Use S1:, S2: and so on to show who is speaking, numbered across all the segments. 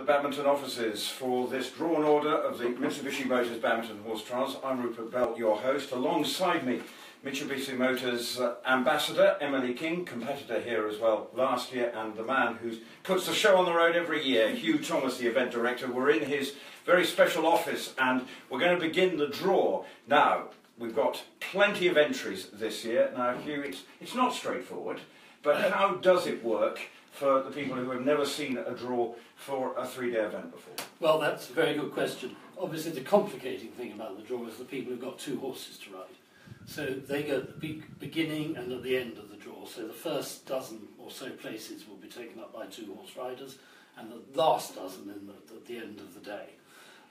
S1: The Badminton offices for this drawn order of the Mitsubishi Motors Badminton Horse Trials. I'm Rupert Belt, your host. Alongside me, Mitsubishi Motors ambassador Emily King, competitor here as well last year, and the man who puts the show on the road every year, Hugh Thomas, the event director. We're in his very special office and we're going to begin the draw. Now, we've got plenty of entries this year. Now, Hugh, it's not straightforward, but how does it work for the people who have never seen a draw for a three-day event before?
S2: Well, that's a very good question. Obviously, the complicating thing about the draw is the people who've got two horses to ride. So they go at the beginning and at the end of the draw. So the first dozen or so places will be taken up by two horse riders, and the last dozen at the end of the day.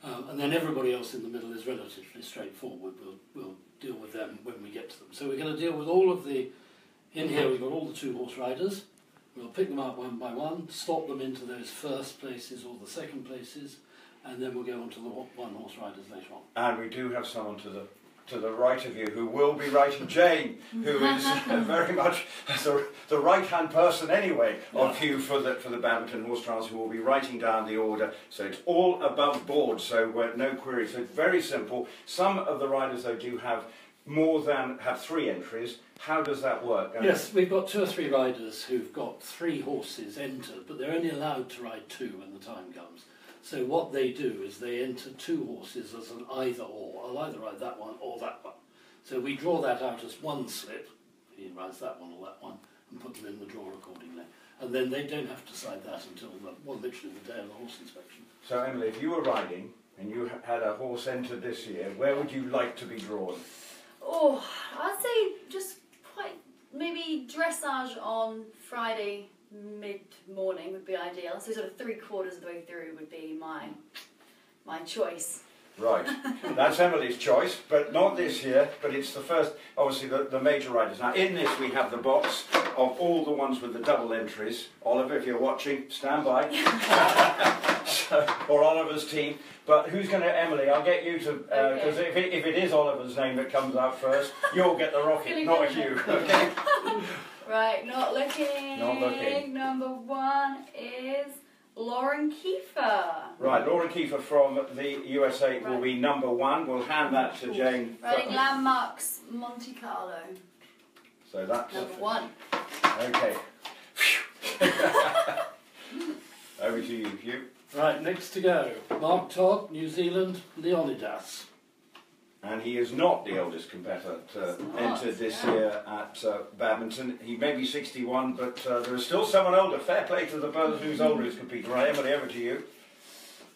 S2: And then everybody else in the middle is relatively straightforward. We'll deal with them when we get to them. So we're going to deal with all of the... In here we've got all the two horse riders. We'll pick them up one by one, slot them into those first places or the second places, and then we'll go on to the one horse riders later on.
S1: And we do have someone to the right of you who will be writing, Jane, who is very much the right-hand person anyway of Hugh for the Badminton Horse Trials, who will be writing down the order. So it's all above board, so no queries. So it's very simple. Some of the riders, though, do have have three entries. How does that work?
S2: Yes, we've got two or three riders who've got three horses entered, but they're only allowed to ride two when the time comes. So what they do is they enter two horses as an either or. I'll either ride that one or that one. So we draw that out as one slip. He rides that one or that one and put them in the draw accordingly. And then they don't have to decide that until, literally the day of the horse inspection.
S1: So Emily, if you were riding and you had a horse entered this year, where would you like to be drawn?
S3: Oh, I'd say just maybe dressage on Friday mid-morning would be ideal. So sort of 3/4 of the way through would be my choice.
S1: Right, that's Emily's choice, but not this year, but it's the first, obviously the major riders. Now in this we have the box of all the ones with the double entries. Oliver, if you're watching, stand by. Or Oliver's team. But who's going to, Emily, I'll get you to, because if it is Oliver's name that comes out first, you'll get the rocket, not Hugh, okay?
S3: Right, not looking.
S1: Not looking.
S3: Number one is Lauren Kiefer.
S1: Right, Lauren Kiefer from the USA will be number one. We'll hand that to Jane.
S3: Riding Landmarks Monte Carlo.
S1: So that's
S3: number one.
S1: Okay. Over to you, Hugh.
S2: Right, next to go. Mark Todd, New Zealand, Leonidas.
S1: And he is not the eldest competitor entered this year at Badminton. He may be 61, but there is still someone older. Fair play to the person who's older who's competing. Right, Emily, over to you.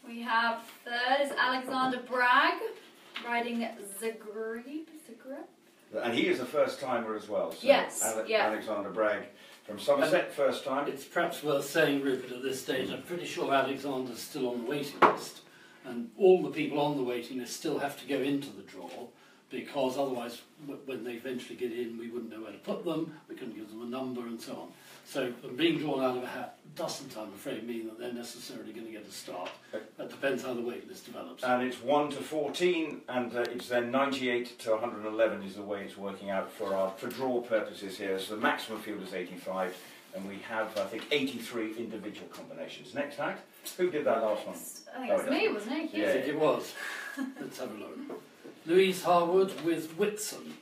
S3: We have third is Alexander Bragg, riding Zagreb.
S1: And he is a first timer as well. So
S3: yes,
S1: Alexander Bragg from Somerset, first time.
S2: It's perhaps worth saying, Rupert, at this stage, I'm pretty sure Alexander's still on the waiting list. And all the people on the waiting list still have to go into the draw, because otherwise, when they eventually get in, we wouldn't know where to put them, we couldn't give them a number and so on. So being drawn out of a hat doesn't, I'm afraid, mean that they're necessarily going to get a start. That depends how the wait list develops.
S1: And it's 1 to 14, and it's then 98 to 111 is the way it's working out for draw purposes here. So the maximum field is 85, and we have, I think, 83 individual combinations. Next act. Who did that last one?
S3: I think it was me, wasn't it?
S2: Yeah, it was. Let's have a look. Louise Harwood with Whitson.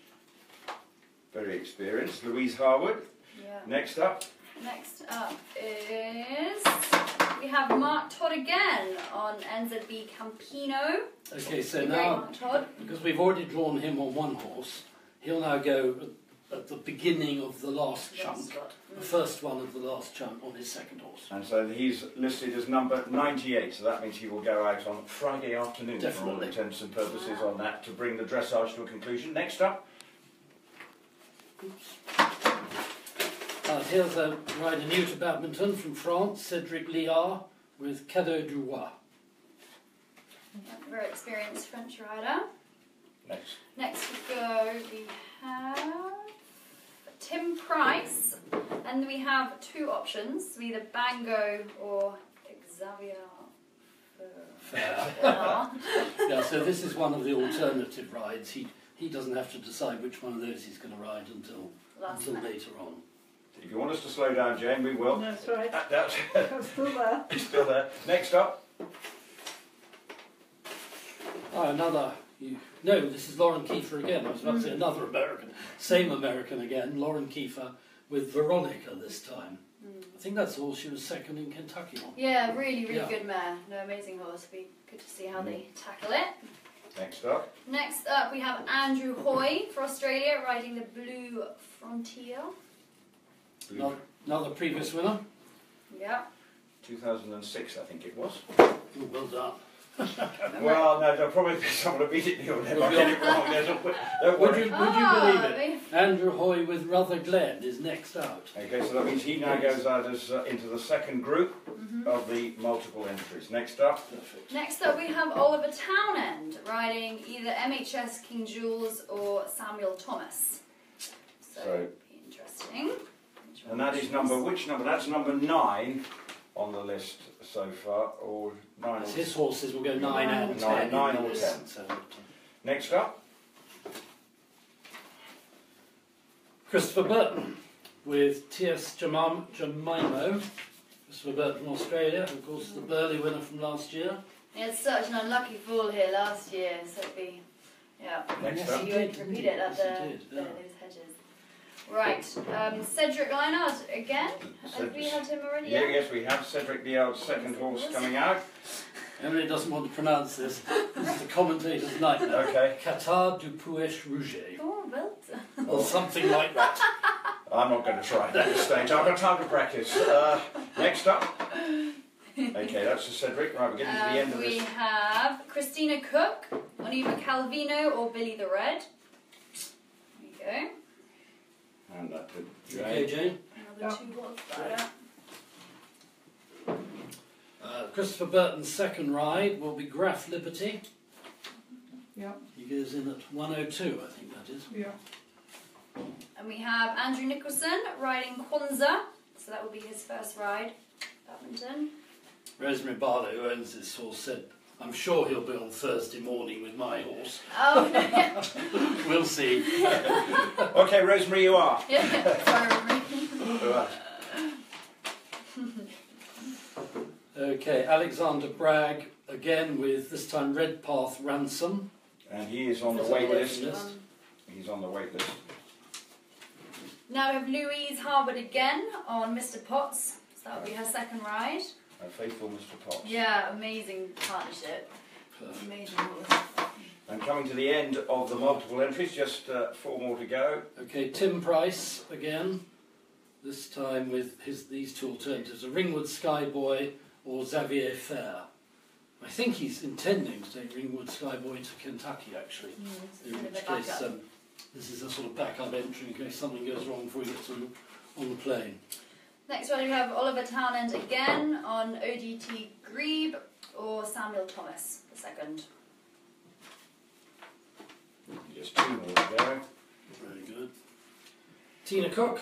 S1: Very experienced. Louise Harwood. Yeah. Next up.
S3: Next up is... we have Mark Todd again on NZB Campino.
S2: Okay, so now, because we've already drawn him on one horse, he'll now go at the beginning of the last chunk, the first one of the last chunk on his second horse.
S1: And so he's listed as number 98, so that means he will go out on Friday afternoon for all intents and purposes on that to bring the dressage to a conclusion. Next up.
S2: Here's a rider new to Badminton from France, Cedric Liard with Cadeau du Roi.
S3: Very experienced French rider. Next we go, we have Tim Price, and we have two options, either Bango or Xavier.
S2: Yeah, so this is one of the alternative rides. He doesn't have to decide which one of those he's going to ride until later on.
S1: If you want us to slow down, Jane, we will.
S4: That's right.
S1: That's
S4: I'm still there.
S1: It's still there. Next up.
S2: Oh, another. No, this is Lauren Kiefer again. I was about to say another American. Same American again, Lauren Kiefer with Veronica this time. I think that's all. She was second in Kentucky on.
S3: Yeah, really good mare. No, amazing horse. Be good to see how they tackle it.
S1: Next up.
S3: Next up, we have Andrew Hoy for Australia riding the Blue Frontier.
S2: Another previous winner.
S3: Yeah.
S1: 2006, I think it was.
S2: Oh, well done.
S1: Well, no, there'll probably be someone immediately who'll never get it wrong. Don't
S2: Would
S1: worry.
S2: you believe it? Andrew Hoy with Rutherglen is next out.
S1: Okay, so that means he now goes out as into the second group of the multiple entries. Next up.
S2: Perfect.
S3: Next up, we have Oliver Townend riding either MHS King Jules or Samuel Thomas. So interesting.
S1: And that is which number? That's number 9 on the list so far, or 9 or
S2: His horses will go 9 and 10.
S1: 9 or 10.
S2: So,
S1: Next up.
S2: Christopher Burton with T.S. Jemimo. Christopher Burton from Australia, of course, the Burley winner from last year.
S3: He had such an unlucky fall here last year, so it'd be,
S1: Next up.
S3: you won't repeat it at those hedges. Right, Cedric Leinard again. Have we had him already?
S1: Yeah, yes, we have Cedric the Owl's second horse coming out.
S2: Emily doesn't want to pronounce this. This is the commentator's nightmare.
S1: Okay.
S2: Qatar du Pouesh Rouget.
S3: Oh, well.
S2: Or something like that.
S1: I'm not going to try it at this stage. I've got time to practice. Next up. Okay, that's the Cedric. Right, we're getting to the end of this.
S3: We have Christina Cook on either Calvino or Billy the Red. There you go.
S1: And that to Jane.
S2: Okay, Jane.
S3: Another 2 horse rider.
S2: Christopher Burton's second ride will be Graf Liberty.
S4: Yeah.
S2: He goes in at 102, I think that is.
S4: Yeah.
S3: And we have Andrew Nicholson riding Kwanzaa. So that will be his first ride. Badminton.
S2: Rosemary Barlow, who owns this horse, said, I'm sure he'll be on Thursday morning with my horse.
S3: Oh, no.
S2: We'll see.
S1: Okay, Rosemary, you are.
S3: Yeah, sorry, Rosemary.
S1: Right.
S2: Okay, Alexander Bragg, again with this time Redpath Ransom.
S1: And he is on the wait list. He's on the wait list.
S3: Now we have Louise Harwood again on Mr. Potts. So that will be her second ride.
S1: A faithful Mr. Potts.
S3: Yeah, amazing partnership.
S2: Perfect.
S3: Amazing horse.
S1: And coming to the end of the multiple entries, just 4 more to go.
S2: Okay, Tim Price again, this time with these 2 alternatives, a Ringwood Skyboy or Xavier Fair. I think he's intending to take Ringwood Skyboy to Kentucky, actually. In which case, this is a sort of backup entry in case something goes wrong before he gets on the plane.
S3: Next one we have Oliver Townend again on ODT Grebe or Samuel Thomas, the second.
S1: Just 2 more to go.
S2: Very good. Tina Cook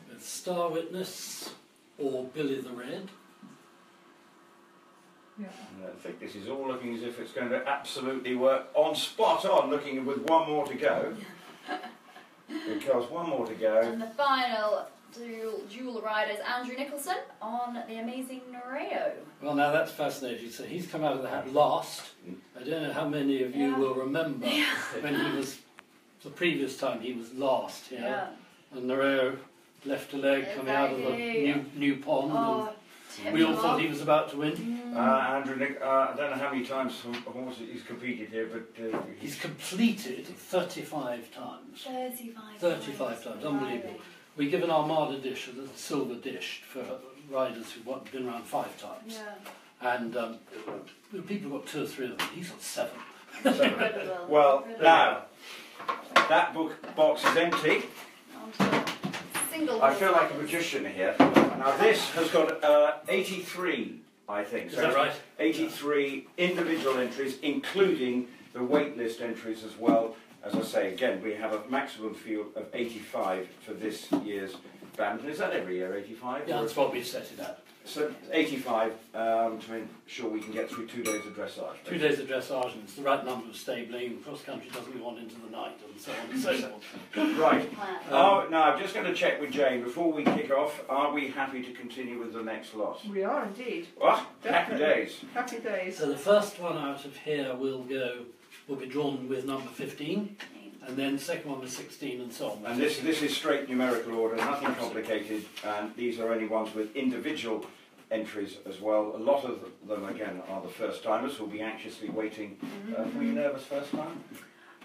S2: with Star Witness or Billy the Red.
S4: Yeah.
S1: And I think this is all looking as if it's going to absolutely work on spot on, looking with 1 more to go. Because 1 more to go.
S3: And the final dual rider is Andrew Nicholson on the amazing Noreo.
S2: Well, now that's fascinating. So he's come out of the hat last. I don't know how many of you will remember when he was, the previous time he was last here.
S3: Yeah.
S2: And Noreo left a leg coming out of the new pond.
S3: Oh,
S2: and we all thought he was about to win.
S1: Andrew Nick, I don't know how many times he's competed here, but
S2: He's completed 35 times. 35 times, unbelievable. We give an Armada dish, a silver dish, for riders who've been around 5 times.
S3: Yeah.
S2: And people have got 2 or 3 of them. He's got 7.
S3: Incredible.
S1: Well,
S3: Incredible.
S1: now, that box is empty.
S3: Single
S1: I feel like a magician here. Now this has got 83, I think.
S2: Is that right?
S1: 83 individual entries, including the waitlist entries as well. As I say, again, we have a maximum field of 85 for this year's badminton. Is that every year, 85?
S2: Yeah, that's what we set it at.
S1: So 85 to ensure we can get through 2 days of dressage.
S2: 2 days of dressage, and it's the right number of stabling. Cross country doesn't go on into the night, and so on and so forth.
S1: Right. Now, I'm just going to check with Jane before we kick off. Are we happy to continue with the next lot?
S4: We are indeed.
S1: What? Happy
S4: Definitely.
S1: days.
S4: Happy days.
S2: So the first one out of here will be drawn with number 15, and then the second one with 16, and so on.
S1: And this is straight numerical order, nothing complicated, and these are only ones with individual entries as well. A lot of them, again, are the first timers who'll be anxiously waiting. Were you nervous first time?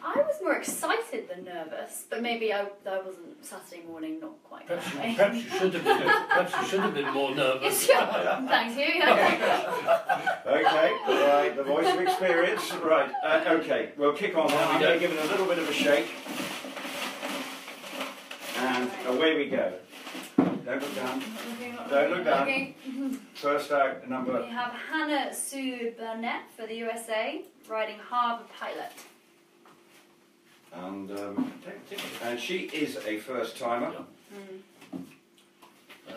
S3: I was more excited than nervous, but maybe I wasn't Saturday morning, not quite.
S2: Perhaps you should have been. Perhaps you should have been more nervous.
S3: Thanks you. Yeah.
S1: Okay, right, the voice of experience. Right, okay, we'll kick on now. I'm going to give it a little bit of a shake. And away we go. Don't look down. Don't look down.
S3: Okay.
S1: First out, number...
S3: We have Hannah Sue Burnett for the USA, riding Harbour Pilot.
S1: And she is a first timer.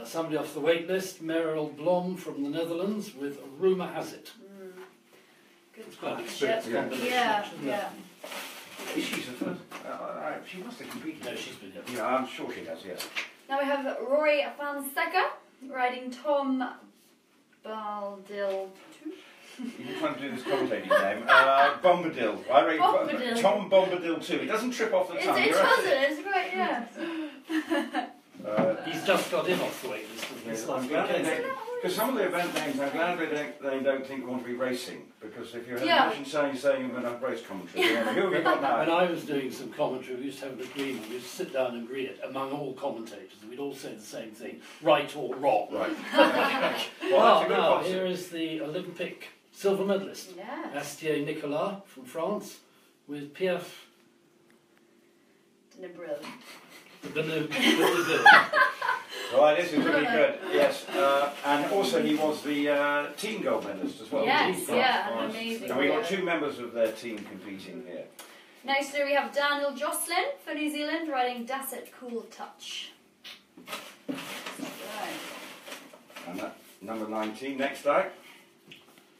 S2: Somebody off the wait list, Meryl Blom from the Netherlands, with Rumour Has It.
S3: Good
S2: It's quite an
S3: partnership.
S2: experienced combination.
S3: Yeah,
S2: isn't it?
S3: yeah.
S1: She's a first... she must have competed.
S2: No, she's been here.
S1: Yeah, I'm sure she has, yes.
S3: Now we have Roy Van Secker riding Tom Baldil.
S1: You're trying to do this commentating name. Bombadil. I rate
S3: Bombadil.
S1: Tom Bombadil too. It doesn't trip off the tongue.
S3: It
S1: You're
S3: doesn't,
S1: absolutely-
S3: it's right, yeah.
S2: He's just got in off the wait list.
S1: Yes, I'm glad because some of the event names, I'm glad they don't think we want to be racing. Because if you're saying I'm going to have race commentary, who have you got now?
S2: When I was doing some commentary, we used to have an agreement. We used to sit down and agree it among all commentators, and we'd all say the same thing: right or wrong.
S1: Right.
S2: Well,
S1: that's a good
S2: now
S1: policy.
S2: here is the Olympic silver medalist,
S3: Yeah.
S2: Astier Nicolas from France, with Pierre
S3: Denebril.
S1: Right, this is really good. Yes, and also he was the team gold medalist as well.
S3: Yes,
S1: France,
S3: yeah,
S1: France.
S3: amazing.
S1: And we got 2 members of their team competing here.
S3: Next we have Daniel Jocelyn for New Zealand riding Dasset Cool Touch. Right.
S1: And that number 19 next out.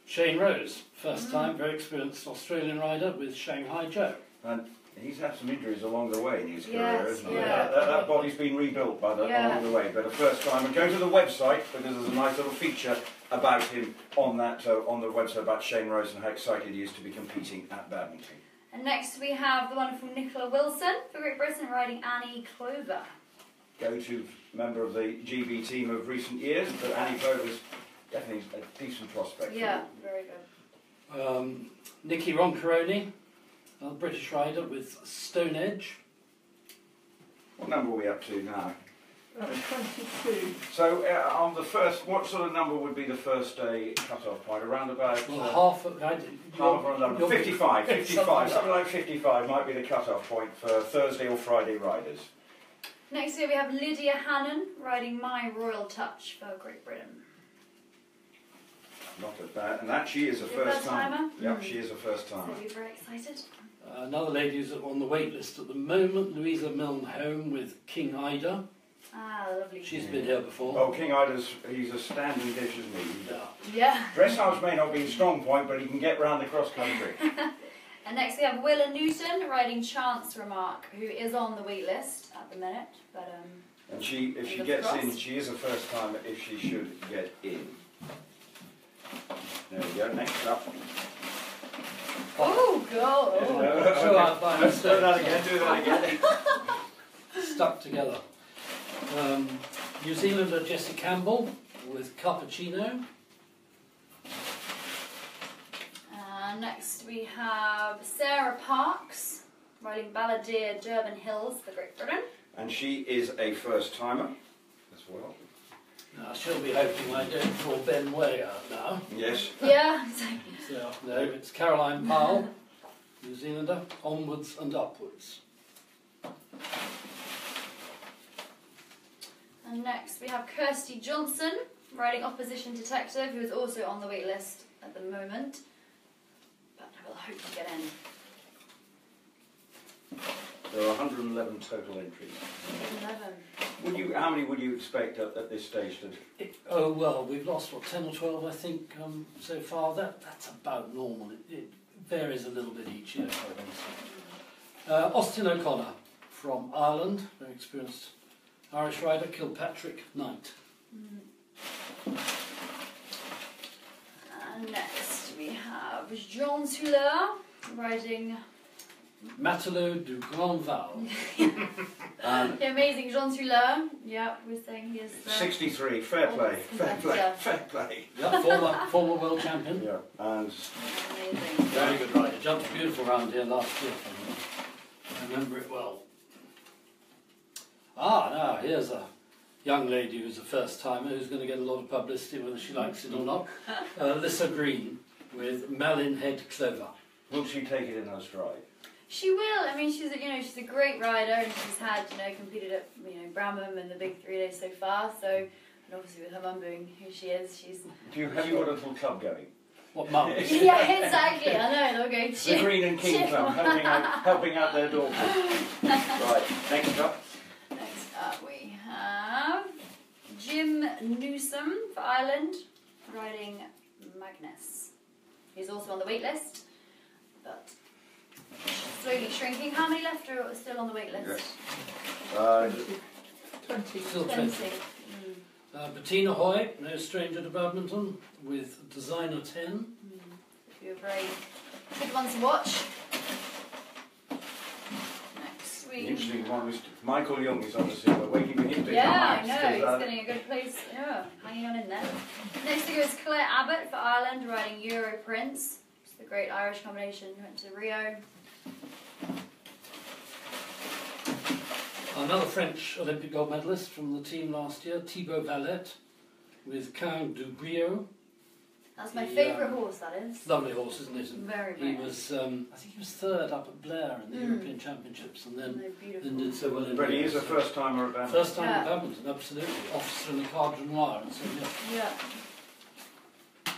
S2: Shane Rose, first time, very experienced Australian rider with Shanghai Joe.
S1: And he's had some injuries along the way in his career,
S3: Yes,
S1: hasn't he?
S3: yeah.
S1: That body's been rebuilt along the way. But the first time, and go to the website because there's a nice little feature about him on that on the website about Shane Rose and how excited he is to be competing at Badminton.
S3: And next we have the wonderful Nicola Wilson for Great Britain riding Annie Clover.
S1: Go-to member of the GB team of recent years, but Annie Clover's definitely a decent prospect.
S3: Yeah, very good.
S2: Nikki Roncaroni, a British rider with Stone Edge.
S1: What number are we up to now?
S4: 22.
S1: So on the first, what sort of number would be the first day cut-off point? Around about
S2: Well, half of
S1: half of a number. 55, 55, something like 55 might be the cut-off point for Thursday or Friday riders.
S3: Next here we have Lydia Hannon riding My Royal Touch for Great Britain.
S1: Not at bad, and that she is a
S3: Your
S1: first
S3: first
S1: timer.
S3: timer?
S1: Yep, she is a first timer.
S3: So you're very excited.
S2: Another lady who's on the wait list at the moment, Louisa Milne Home with King Ida.
S3: Ah, lovely.
S2: She's been here before.
S1: Oh, King Ida's, he's a standing dish, isn't he?
S2: Yeah.
S3: Yeah.
S1: Dressage may not be his strong point, but he can get round the cross country.
S3: And next we have Willa Newton riding Chance Remark, who is on the wait list at the minute, but
S1: And if she
S3: Fingers
S1: gets in,
S3: crossed.
S1: she is a first timer if she should get in. There we go, next up.
S3: oh god!
S2: So out by
S1: Let's do
S2: mistake.
S1: that again, do that again.
S2: Stuck together. New Zealander Jessie Campbell with Cappuccino.
S3: Next we have Sarah Parks riding Balladeer Durban Hills for Great Britain.
S1: And she is a first timer as well.
S2: Now, she'll be hoping I don't draw Ben Way out now.
S1: Yes.
S3: Yeah.
S2: So, no, it's Caroline Powell, New Zealander, onwards and upwards.
S3: And next we have Kirsty Johnson riding Opposition Detective, who is also on the wait list at the moment. But I will hope to get in.
S1: There are 111 total entries.
S3: 11.
S1: How many would you expect at this stage?
S2: Oh well, we've lost what 10 or 12, I think, so far. That's about normal. It varies a little bit each year, quite honestly. Austin O'Connor from Ireland, very experienced Irish rider. Kilpatrick Knight.
S3: And next we have Jean Souleur riding
S2: Matelot du Grand Val.
S3: the amazing Jean Souleur. Yeah, we're saying he is
S1: 63. Fair play. Fair play. Fair play.
S2: Yeah, former world champion.
S1: Yeah, and
S3: amazing.
S2: Very good rider. Jumped beautiful round here last year. I remember it well. Now here's a young lady who's a first timer who's going to get a lot of publicity whether she likes it or not. Lissa Green with Malin Head Clover.
S1: will she take it in her stride?
S3: She will. I mean, she's a great rider, and she's had competed at Bramham and the big 3 days so far. So, and obviously with her mum being who she is, she's.
S1: Have you got a little club going?
S2: What mum?
S3: Yeah, exactly. I know they'll go.
S1: The Green and King Club helping out their daughters. Right. Next up.
S3: Next up we have Jim Newsom for Ireland, riding Magnus. He's also on the wait list, but slowly shrinking. How many left are still on the wait list?
S1: Yes.
S4: 20.
S2: Still 20. Bettina Hoy, no stranger to badminton, with Designer 10.
S3: A few very good ones to watch. Next
S1: The
S3: week.
S1: interesting one was Michael Young is obviously waiting for him to come
S3: Yeah,
S1: out.
S3: I know, he's getting a good place. Yeah, hanging on in there. Next to go is Claire Abbott for Ireland, riding Euro Prince. It's the great Irish combination. Went to Rio.
S2: Another French Olympic gold medalist from the team last year, Thibaut Valette, with Count du Brio.
S3: That's my favourite horse, that is.
S2: Lovely horse, isn't it?
S3: Very,
S2: He
S3: very
S2: was, I think he was third up at Blair in the European Championships, and then did so well in
S1: But he is a
S2: Rio.
S1: first timer at badminton.
S2: First time at badminton, absolutely. Officer in the Cadre Noir, and so yeah.
S3: Yeah.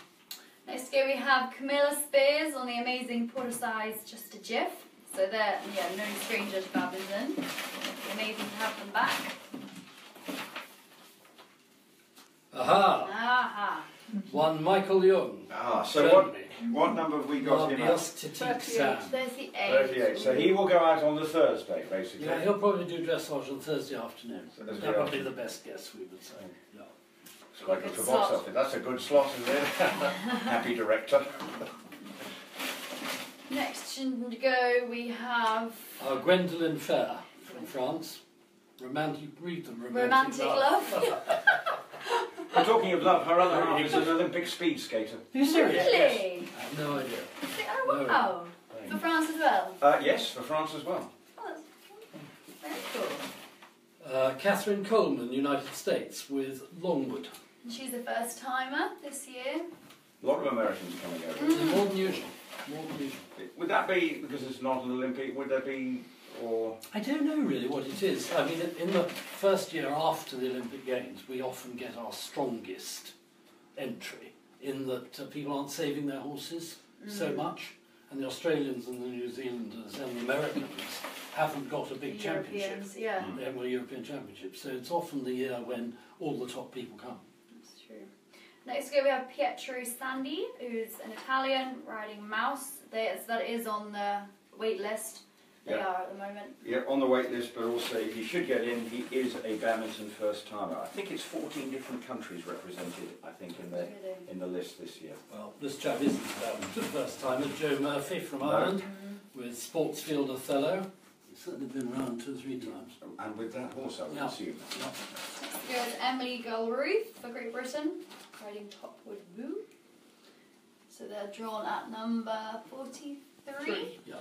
S3: Next go we have Camilla Spears on the amazing Porter-Size Just a Jiff. So they're no stranger to badminton. Amazing to have them back.
S2: Aha!
S3: Aha.
S2: One Michael Young.
S1: So what number have we got him at?
S2: Marbios Titik Sam.
S3: 38.
S1: 38. So he will go out on the Thursday, basically.
S2: Yeah, he'll probably do dressage on Thursday afternoon.
S1: Thursday
S2: That would be
S1: afternoon.
S2: the best guess, we would say. Yeah.
S1: It's quite good
S3: Good
S1: for box
S3: slot.
S1: office. That's a good slot, isn't it? Happy director.
S3: Next to go we have
S2: Gwendoline Fair from France. Romantic, read them.
S3: Romantic Love.
S1: We're talking of love. Her other half is an Olympic speed skater.
S2: Are you serious?
S3: Really?
S2: I have no idea.
S3: Oh wow. For France as well.
S1: Yes, for France as well.
S3: Oh, that's very cool.
S2: Catherine Coleman, United States, with Longwood.
S3: And she's a first timer this year.
S1: A lot of Americans coming over.
S2: More than usual. More than usual.
S1: Would that be because it's not an Olympic? Would there be, or
S2: I don't know really what it is. I mean, in the first year after the Olympic Games, we often get our strongest entry in that people aren't saving their horses so much, and the Australians and the New Zealanders and the Americans haven't got a big championship.
S3: Europeans, yeah.
S2: They haven't got a European championship, so it's often the year when all the top people come.
S3: That's true. Next go we have Pietro Sandi, who's an Italian riding Mouse. That is on the wait list. They are at the moment.
S1: yeah, on the wait list, but also if he should get in, he is a badminton first timer. I think it's 14 different countries represented. I think in the list this year.
S2: Well, this chap isn't the first time. It's Joe Murphy from Ireland with Sportsfield Othello. He's certainly been around 2 or 3 times.
S1: And with that horse, I would assume.
S3: Next go is Emily Gulruth for Great Britain, riding Topwood Woo. So they're drawn at number 43.
S2: Yeah.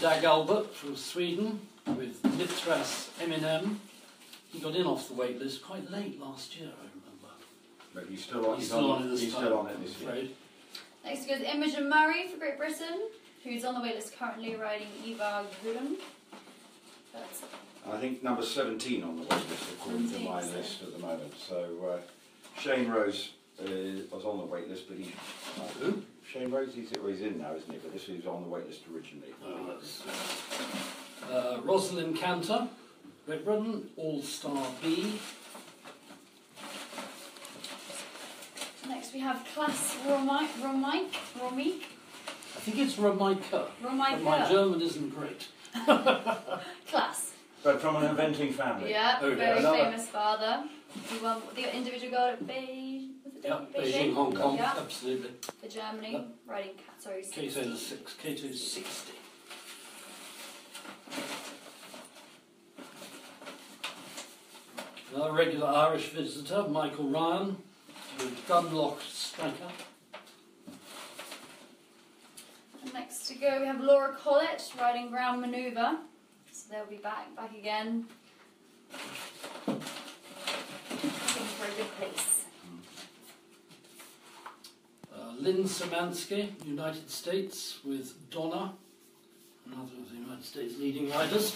S2: Dag Albert from Sweden with Mitras Eminem. He got in off the wait list quite late last year, I remember.
S1: But he's still on.
S2: He's still on it this
S1: He's
S2: time,
S1: still on it
S2: I'm
S1: this year.
S2: afraid.
S3: Next goes Imogen Murray for Great Britain, who's on the wait list currently riding Eva Grudem. That's
S1: I think number 17 on the wait list according to my
S3: 17,
S1: list at the moment. So Shane Rose was on the wait list, but he...
S2: Who?
S1: Shane Rhodes, he's in now, isn't he? But this was on the wait list originally.
S2: Oh, that's, Rosalind Cantor, Great Britain, All-Star B.
S3: Next we have Class Romique.
S2: I think it's Romica. But my German isn't great.
S3: Class.
S1: But from an inventing family.
S3: Yeah,
S2: Okay.
S3: very
S1: Another.
S3: famous father. He won the individual gold at Beijing.
S2: Yeah, Beijing, Hong Kong,
S3: Yeah.
S2: absolutely.
S3: For Germany,
S2: Yep.
S3: riding
S2: Kato 6, Kato 60. Another regular Irish visitor, Michael Ryan, with Dunlock striker.
S3: And next to go we have Laura Collett riding Ground Manoeuvre. So they'll be back again. Looking for a good place.
S2: Lynn Szymanski, United States, with Donna, another of the United States leading riders.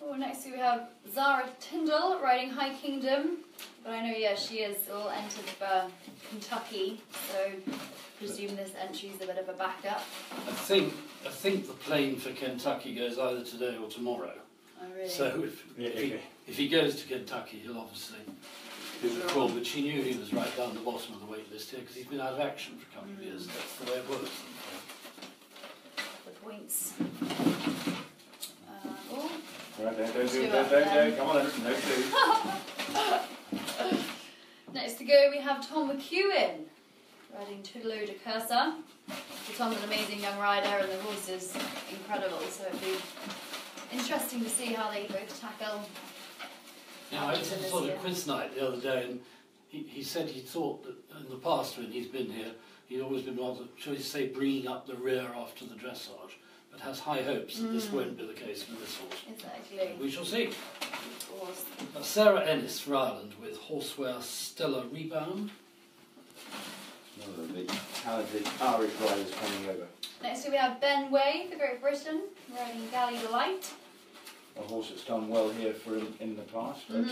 S3: Oh, next we have Zara Tyndall riding High Kingdom. But I know, yeah, she is all entered for Kentucky, so I presume this entry is a bit of a backup.
S2: I think the plane for Kentucky goes either today or tomorrow.
S3: Oh, really?
S2: So if he goes to Kentucky, he'll obviously do the crawl. But she knew he was right down the bottom of the wait list here because he's been out of action for a couple of years. That's the way it works.
S3: The points. Oh.
S1: Right, don't come on, no clue.
S3: Next to go we have Tom McEwen riding Tudelo de Cursa. So Tom's an amazing young rider and the horse is incredible, so it'd be interesting to see how they both tackle.
S2: Yeah, I was at a sort of quiz night the other day, and he said he thought that in the past when he's been here, he'd always been rather, shall we say, bringing up the rear after the dressage, but has high hopes that this won't be the case with this horse.
S3: Exactly.
S2: We shall see.
S3: Horse.
S2: Sarah Ennis for Ireland with Horseware Stella Rebound.
S1: One of the talented Irish riders coming over.
S3: Next we have Ben Way for Great Britain riding Galley Delight.
S1: A horse that's done well here for him in the past. 2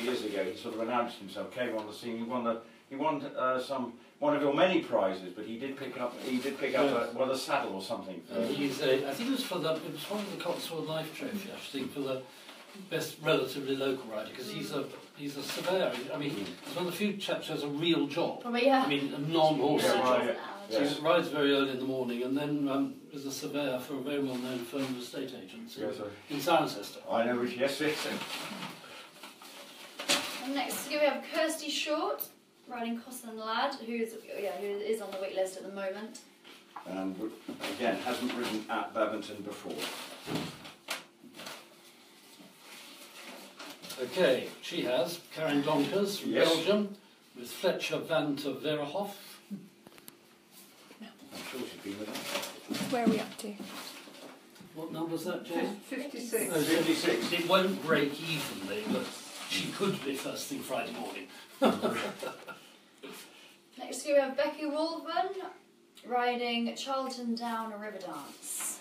S1: years ago, he sort of announced himself, came on the scene. He won one of your many prizes, but he did pick up a saddle or something.
S2: I think it was one of the Cotswold Life Trophy. I think for the best relatively local rider because he's a surveyor. I mean, he's one of the few chaps who has a real job.
S3: Oh, yeah.
S2: I mean, a non-horse job.
S1: Yes.
S2: He rides very early in the morning and then is a surveyor for a very well-known firm of estate agents in Cirencester.
S1: I know which, yes.
S3: And next we have Kirsty Short riding Cosland Lad, who is on the wait list at the moment.
S1: And again, hasn't ridden at Badminton before.
S2: Okay, she has Karen Donkers from Belgium with Fletcher van ter Veerhoff.
S1: I'm sure she's been with us.
S4: Where are we up to?
S2: What number is that, Jane?
S4: 56.
S2: Oh,
S1: 56.
S2: It won't break evenly, but she could be first thing Friday morning.
S3: Next we have Becky Wolven riding Charlton Down River Dance.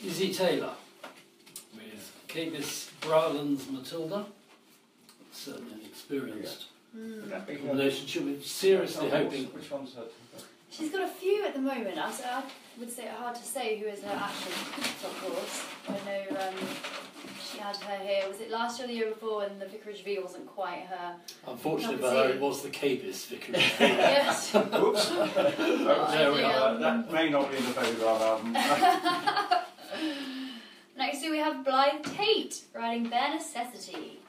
S2: Izzy Taylor with Cabis Browland's Matilda. Certainly an experienced relationship. We're seriously hoping.
S1: Which one's that?
S3: She's got a few at the moment. I would say it's hard to say who is her actual top horse. I know she had her here. Was it last year or the year before? And the Vicarage V wasn't quite her.
S2: Unfortunately for her, it was the Cabis Vicarage V.
S3: Yes.
S1: Whoops.
S2: There we are.
S1: That may not be in the photograph album.
S3: Next we have Blythe Tate riding Bare Necessity.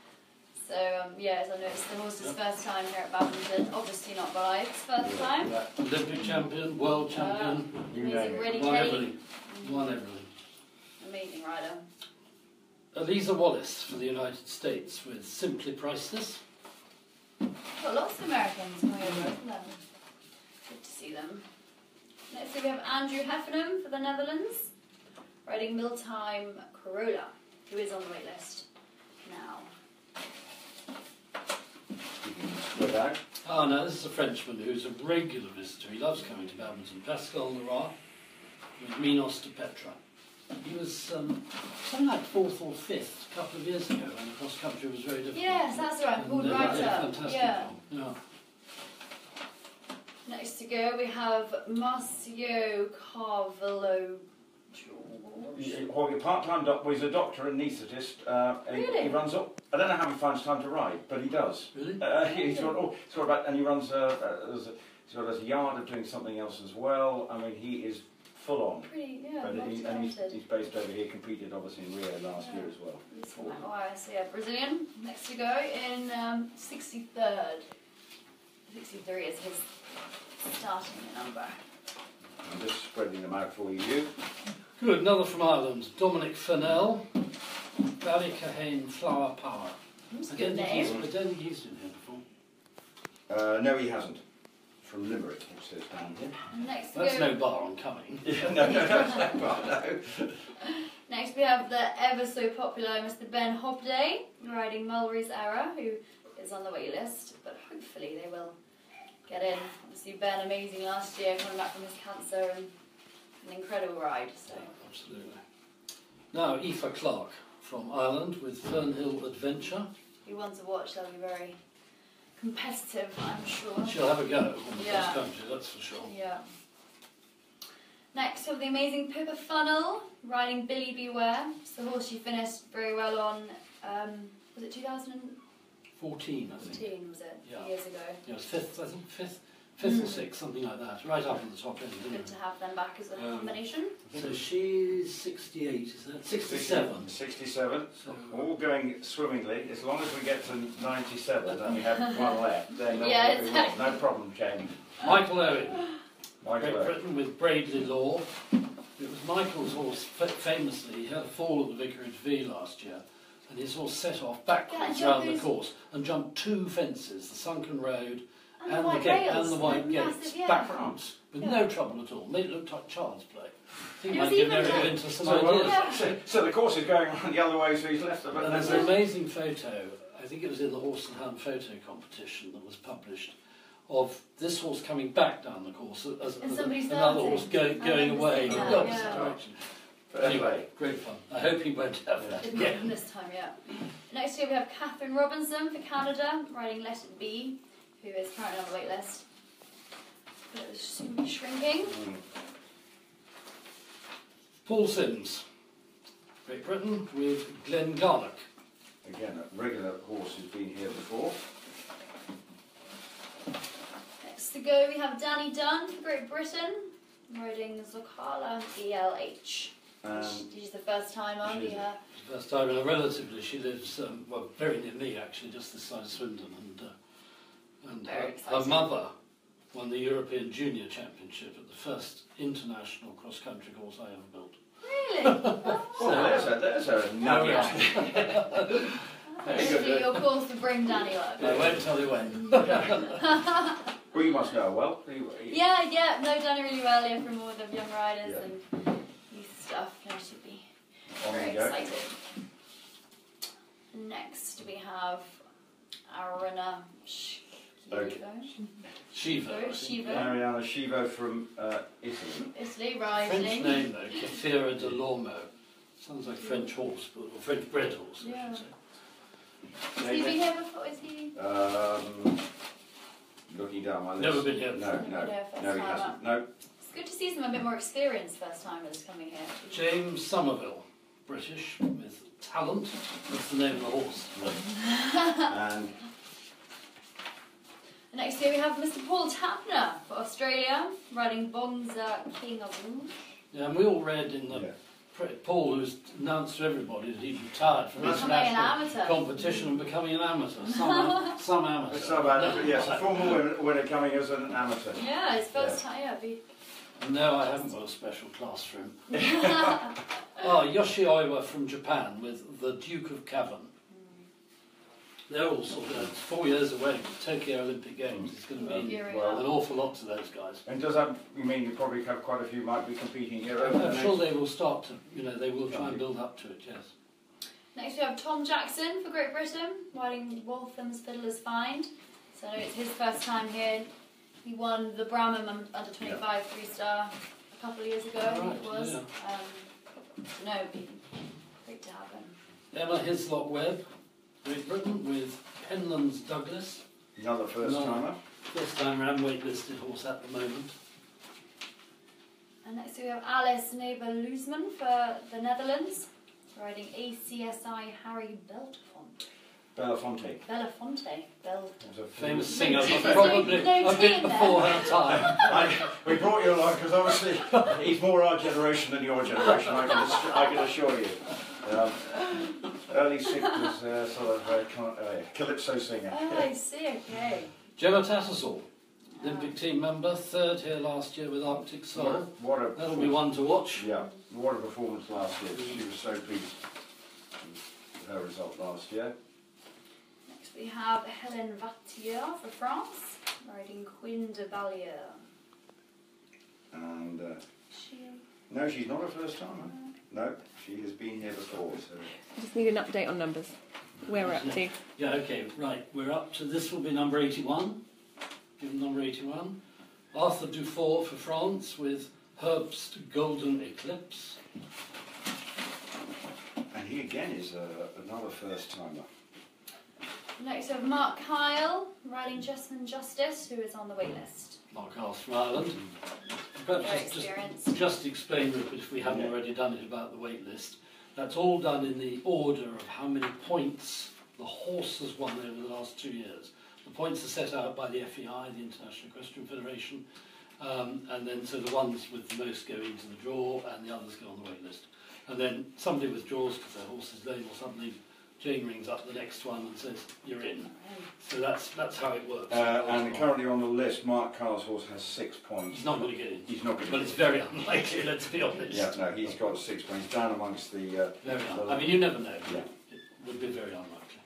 S3: So, yes, I know it's the horse's first time here at Badminton. Obviously not Blythe's first time.
S2: Olympic champion, world champion,
S3: Amazing, ready
S2: won
S3: Tate.
S2: everything. Won everything.
S3: Amazing rider.
S2: Eliza Wallace for the United States with Simply Priceless.
S3: Got lots of Americans coming over, isn't there? Good to see them. Next we have Andrew Heffernan for the Netherlands, riding Milltime Corolla, who is on the wait list now.
S2: Oh no, this is a Frenchman who's a regular visitor. He loves coming to Badminton. Pascal Leroy with Minos de Petra. He was something like 4th or 5th a couple of years ago, and the cross country was very difficult.
S3: Yes, that's right, called
S2: Yeah,
S3: Writer.
S2: fantastic.
S3: Yeah.
S2: Yeah.
S3: Next to go, we have Marcio Carvalho George.
S1: Well, he's a part-time doctor. Well, he's a doctor and anaesthetist.
S3: Really?
S1: He runs up. I don't know how he finds time to ride, but he does.
S2: Really?
S1: He's got about, and he runs. He's got a yard of doing something else as well. I mean, he is full on.
S3: Pretty, yeah,
S1: But he's
S3: multi-talented.
S1: based over here. Competed obviously in Rio last year as well.
S3: So yeah, Brazilian. Next to go in 63rd. 63 is his starting number.
S1: I'm just spreading them out for you.
S2: Good, another from Ireland, Dominic Fennell, Ballycahane Flower Power.
S3: That's a
S2: I
S3: good
S2: don't
S3: name.
S2: think he's been here before.
S1: No, he hasn't. From Limerick, it says down here.
S3: Next to
S2: That's
S3: go.
S2: no bar on coming.
S1: no, no.
S3: Next we have the ever so popular Mr. Ben Hobday riding Mulberry's Era, who is on the wait list, but hopefully they will get in. Obviously Ben amazing last year, coming back from his cancer, and an incredible ride. So.
S2: Absolutely. Now, Aoife Clark from Ireland with Fernhill Adventure.
S3: If you want to watch, they'll be very competitive, I'm sure.
S2: She'll have a go on the
S3: Yeah.
S2: cross country, that's for sure.
S3: Yeah. Next we have the amazing Pippa Funnel riding Billy Beware. It's the horse she finished very well on, was it 2014,
S2: 14, I think.
S3: was it?
S2: Yeah.
S3: Years ago.
S2: Yeah, it was 5th, I think, 5th or 6th, something like that. Right up in the top end,
S3: Good
S2: didn't
S3: to have them back as a combination.
S2: it? So she's 68, is that? 67.
S1: 67.
S2: So,
S1: All going swimmingly. As long as we get to 97 and we have one left, then
S3: Yeah,
S1: we'll be
S3: exactly.
S1: no problem, Jamie.
S2: Michael Owen,
S1: Michael
S2: Great
S1: Owen.
S2: Britain with Braidley Law. It was Michael's horse, famously. He had a fall at the Vicarage V last year, and his horse set off backwards
S3: Yeah,
S2: around the course and jumped 2 fences, the sunken road and the
S3: white
S2: gate
S3: rails.
S2: and the white
S3: Massive,
S2: gates,
S3: yeah.
S2: backwards, with
S3: Yeah.
S2: no trouble at all. Made it look like child's play. I think
S3: It
S2: might
S3: was
S2: give
S3: even
S2: Eric
S3: like-
S2: into some
S1: So,
S2: ideas.
S3: Yeah.
S1: so the course is going on the other way, so he's left of it.
S2: And there's an amazing photo, I think it was in the Horse and Hound photo competition that was published, of this horse coming back down the course as
S3: And somebody
S2: another
S3: starting.
S2: horse
S3: I
S2: going
S3: remember
S2: away in
S3: seeing
S2: the
S3: that,
S2: opposite
S3: yeah.
S2: direction.
S1: But
S2: Anyway, great fun. I hope he won't have that
S3: Didn't
S2: again.
S3: happen this time, yeah. Next year we have Catherine Robinson for Canada riding Let It Be, who is currently on the wait list. But it was soon shrinking.
S2: Paul Sims, Great Britain with Glenn Garnock.
S1: Again, a regular horse who's been here before.
S3: Next to go we have Danny Dunn for Great Britain riding Zocala DLH. She's the first time on
S1: She's-
S3: here.
S2: First time in a relatively, she lives, well, very near me actually, just this side of Swindon. And
S3: Very
S2: her
S3: exciting.
S2: mother won the European Junior Championship at the first international cross-country course I ever built.
S3: Really?
S1: Oh, there's a nugget.
S3: Hopefully your course to bring Danny up.
S2: I won't tell you when.
S1: Well, you must know her well.
S3: Yeah, know Danny really well here from all the young riders
S1: Yeah.
S3: and youth stuff. No, she'd be
S1: On
S3: very
S1: we go.
S3: excited. Next we have Aruna
S2: Shiva. I think.
S3: Shiva.
S1: Mariana Shivo from Italy.
S3: Italy
S2: French
S3: riding.
S2: name though, Kefira de Lormeau. Sounds like French horse, or French bred horse, I
S3: Yeah.
S2: should say.
S3: Has he been here before? Is he?
S1: Looking down my list.
S2: Never been here
S1: No,
S2: before.
S1: no,
S3: Never been here first
S1: no, he
S3: time
S1: hasn't.
S3: up.
S1: No.
S3: It's good to see some a bit more experienced first timers coming here.
S2: James Somerville, British, with talent. That's the name of the horse.
S1: And
S3: Next year we have Mr. Paul Tapner for Australia riding Bonza King of Rouge.
S2: Yeah, and we all read in the
S1: yeah.
S2: Paul, who's announced to everybody that he'd retired from
S3: Becoming an
S2: international
S3: amateur.
S2: competition and becoming an amateur. Some amateur.
S1: It's not bad. Yes, a former winner coming as an amateur.
S3: Yeah, his first time. Yeah,
S2: No, I haven't got a special class for him. Oh, Yoshi Oiwa from Japan with the Duke of Cavan. They're all sort of 4 years away from Tokyo Olympic Games. It's going to be an awful lot to those guys.
S1: And does that mean you probably have quite a few might be competing here over the
S2: I'm
S1: next...
S2: sure they will start to, they will try and build up to it, yes.
S3: Next we have Tom Jackson for Great Britain riding Waltham's Fiddler's Find. So it's his first time here. He won the Brahman under 25 3-star a couple of years ago, I think it was.
S2: Yeah.
S3: No, it'd be great to have him.
S2: Emma Hislop-Webb, Great Britain, with Penland's Douglas.
S1: Another first-timer.
S2: First time around waitlisted horse at the moment.
S3: And next we have Alice Neber-Loosman for the Netherlands, riding ACSI Harry Beltefont.
S1: Belafonte.
S3: Belafonte.
S2: Famous singer, but probably a bit before her time.
S1: We brought you along because obviously he's more our generation than your generation, I can assure you. Early 60s sort of calypso singer.
S3: Oh, I see, okay.
S2: Gemma Tattersall, Olympic team member, third here last year with Arctic Soul. That'll be one to watch.
S1: Yeah, what a performance last year. She was so pleased with her result last year.
S3: Next we have Hélène Vattier for France, riding Queen de Ballier.
S1: And no, she's not a first timer. No, she has been here before. So.
S4: I just need an update on numbers. Where we're up to.
S2: Yeah, okay, right. We're up to, this will be number 81. Given number 81. Arthur Dufour for France with Herbst Golden Eclipse.
S1: And he again is another first timer.
S3: Next we have Mark Kyle, riding Jessamine Justice, who is on the waitlist.
S2: Mark Kyle from Ireland. Perhaps just explain, Rupert, if we haven't already done it, about the wait list. That's all done in the order of how many points the horse has won over the last 2 years. The points are set out by the FEI, the International Equestrian Federation, and then so the ones with the most go into the draw and the others go on the wait list. And then somebody withdraws because their horse is lame or something. Jane rings up the next one and says, "You're in." So that's how it works.
S1: And currently on the list, Mark Kyle's horse has 6 points.
S2: He's not going to get in.
S1: He's not going to.
S2: But it's very unlikely, let's be honest.
S1: Yeah, no, he's got 6 points down amongst the.
S2: I mean, you never know.
S1: Yeah.
S2: It would be very unlikely.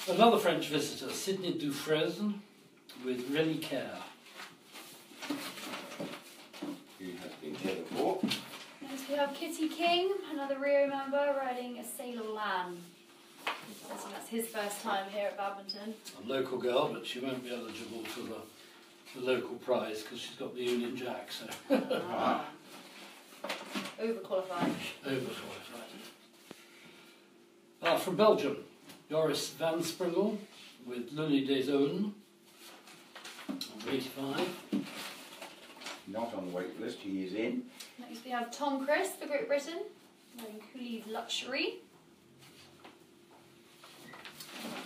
S2: Another French visitor, Sidney Dufresne, with Reliquaire.
S1: Who has been here before.
S3: Next we have Kitty King, another Rio member, riding a Sailor Lan. I think that's his first time here at Badminton.
S2: A local girl, but she won't be eligible for the local prize because she's got the Union Jack, so.
S3: Overqualified.
S2: Overqualified. From Belgium, Joris van Springel with Lully des Zones, number 85.
S1: Not on the wait list, he is in.
S3: Next we have Tom Chris for Great Britain, riding Cooley's Luxury.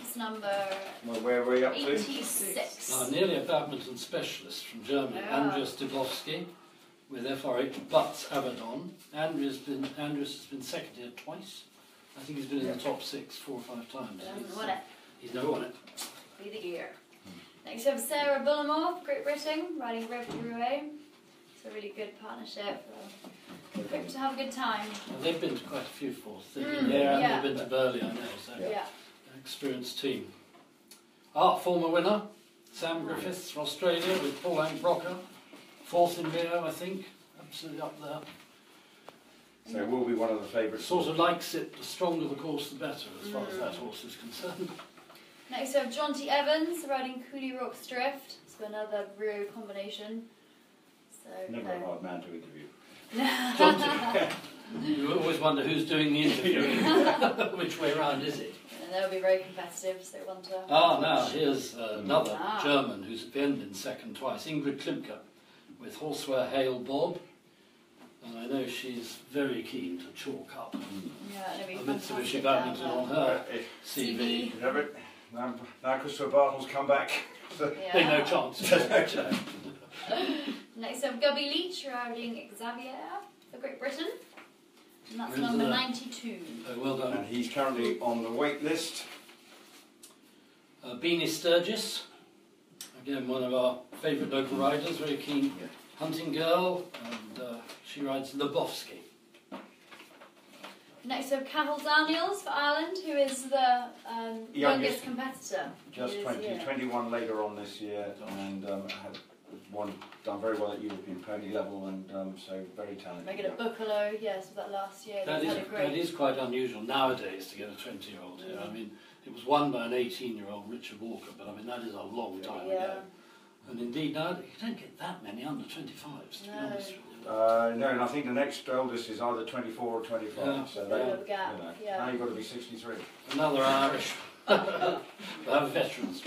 S3: It's number
S1: Well, where are we up to?
S3: 86.
S2: Nearly a badminton specialist from Germany, Andreas Dubowski with FRH Butts Avedon. Andreas has been second here twice. I think he's been in the top 6 4 or 5 times. He's never won it.
S3: Be the year. Next we have Sarah Bullimore for Great Britain, riding Rev Drouet. It's a really good partnership. Hope to have a good time.
S2: Well, they've been to quite a few fourths. They've been here and they've been to Burley, I know. So
S3: Yeah.
S2: an experienced team. Former winner, Sam Griffiths from Australia with Paul Brocker. 4th in Rio, I think. Absolutely up there.
S1: So will be one of the favourites.
S2: Sort of likes it, the stronger the course, the better, as far as that horse is concerned.
S3: Next we have Jonty Evans riding Cooley Rocks Drift. So another Rio combination. So
S1: Never a hard man to interview.
S2: Jonty. You always wonder who's doing the interviewing. Which way round is it?
S3: And they'll be very competitive, so one to
S2: now here's another German who's again been second twice, Ingrid Klimke, with Horseware Hale Bob. And I know she's very keen to chalk up a Mitsubishi Badminton on her CV.
S1: Now Christopher Bartle's come back.
S2: There's no chance.
S3: Next we have Gubby Leach riding Xavier for Great Britain. And that's number 92.
S2: Well done.
S1: And he's currently on the wait list.
S2: Beanie Sturgis, again one of our favourite local riders, very keen hunting girl, and she rides Lebowski.
S3: Next we have Cahill Daniels for Ireland, who is the youngest competitor.
S1: Just 20, 21 later on this year, and had done very well at European pony level, and so very talented.
S3: Making a Buccalo, yes, was that last year.
S2: That is quite unusual nowadays to get a 20-year-old here. I mean, it was won by an 18-year-old Richard Walker, but I mean that is a long time ago. And indeed now you don't get that many under 25s, to be honest with you.
S1: No, and I think the next oldest is either 24 or 25.
S2: Yeah.
S1: So
S3: Bit
S1: they,
S3: of a gap,
S1: you know,
S3: yeah.
S1: now you've got to be 63.
S2: Another Irish. They have veterans.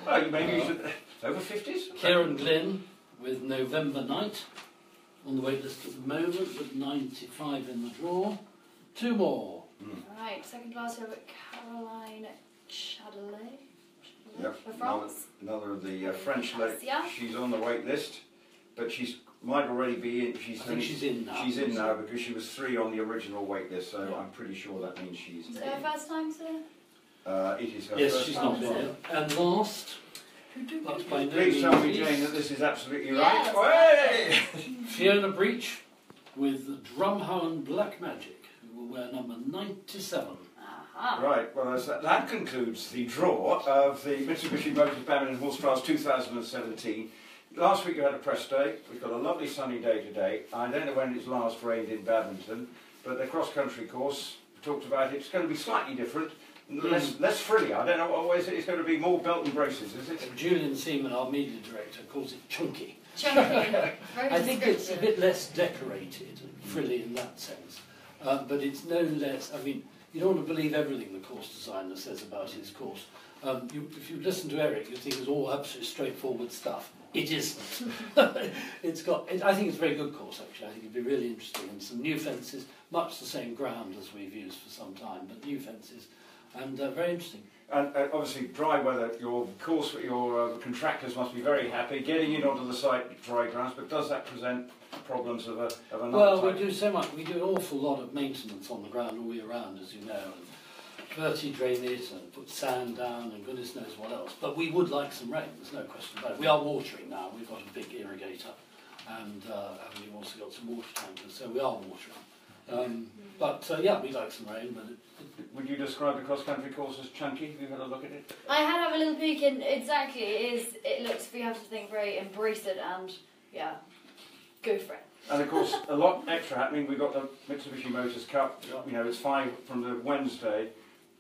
S1: Well, maybe you should. Over 50s?
S2: Kieran Glynn with November Night on the wait list at the moment, with 95 in the draw. Two more.
S3: Right, second class here at Caroline Chatelet.
S1: Yep.
S3: For France.
S1: Another of the French ladies.
S3: Yeah.
S1: She's on the wait list, but she's might already be in.
S2: I think she's in now.
S1: She's in now because she was 3 on the original wait list, so
S2: Yeah.
S1: I'm pretty sure that means she's
S3: Is it her first time to?
S1: It is her
S2: Yes,
S1: first
S2: she's
S1: time.
S2: not been here. And last, that's by no
S1: Please tell me,
S2: means
S1: Jane,
S2: least,
S1: that this is absolutely
S3: Yeah,
S1: right.
S3: that's
S1: Hey!
S2: Fiona Breach with the Drumhound Black Magic, who will wear number 97.
S3: Aha.
S1: Right, well, that concludes the draw of the Mitsubishi Motors Badminton Horse Trials 2017. Last week we had a press day. We've got a lovely sunny day today. I don't know when it's last rained in Badminton, but the cross-country course, we talked about it, it's going to be slightly different, less frilly. I don't know what way it's going to be, more belt and braces, is it?
S2: Julian Seaman, our media director, calls it chunky.
S3: Chunky. Very
S2: I think it's a
S3: descriptive.
S2: bit less decorated and frilly in that sense, but it's no less. I mean, you don't want to believe everything the course designer says about his course. If you listen to Eric, you think it's all absolutely straightforward stuff. It isn't. It's got. I think it's a very good course actually. I think it'd be really interesting, and some new fences, much the same ground as we've used for some time, but new fences, and very interesting.
S1: And obviously, dry weather, your contractors must be very happy getting in onto the site dry grounds, but does that present problems of another
S2: Well,
S1: type?
S2: we do so much. We do an awful lot of maintenance on the ground all year round, as you know, and verti-drain it and put sand down and goodness knows what else. But we would like some rain, there's no question about it. We are watering now. We've got a big irrigator and we've also got some water tankers, so we are watering. Yeah, we'd like some rain, but
S1: Would you describe the cross-country course as chunky? Have you had a look at it?
S3: I had to have a little peek in. Exactly, it looks. We have to think very embrace it and yeah, go for it.
S1: And of course, a lot extra happening. We've got the Mitsubishi Motors Cup. You know, it's 5 from the Wednesday.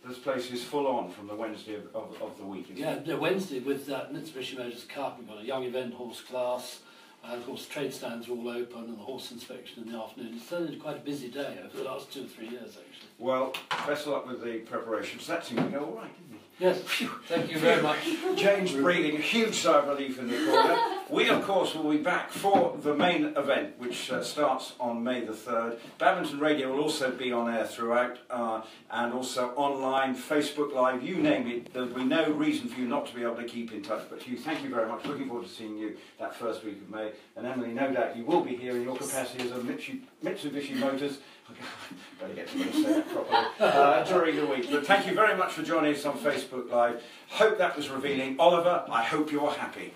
S1: This place is full on from the Wednesday of the week. Isn't it?
S2: no, Wednesday with that Mitsubishi Motors Cup, we've got a young event horse class. And of course, trade stands are all open and the horse inspection in the afternoon. It's turned into quite a busy day over the last 2 or 3 years, actually.
S1: Well, best of luck with the preparations. That seemed to go all right, didn't it?
S2: Yes, thank you very much.
S1: Jane's breathing a huge sigh of relief in the corner. We, of course, will be back for the main event, which starts on May the 3rd. Badminton Radio will also be on air throughout, and also online, Facebook Live, you name it. There'll be no reason for you not to be able to keep in touch. But Hugh, thank you very much. Looking forward to seeing you that first week of May. And Emily, no doubt you will be here in your capacity as a Mitsubishi Motors. Better get to say that properly during the week. But thank you very much for joining us on Facebook Live. Hope that was revealing. Oliver, I hope you're happy.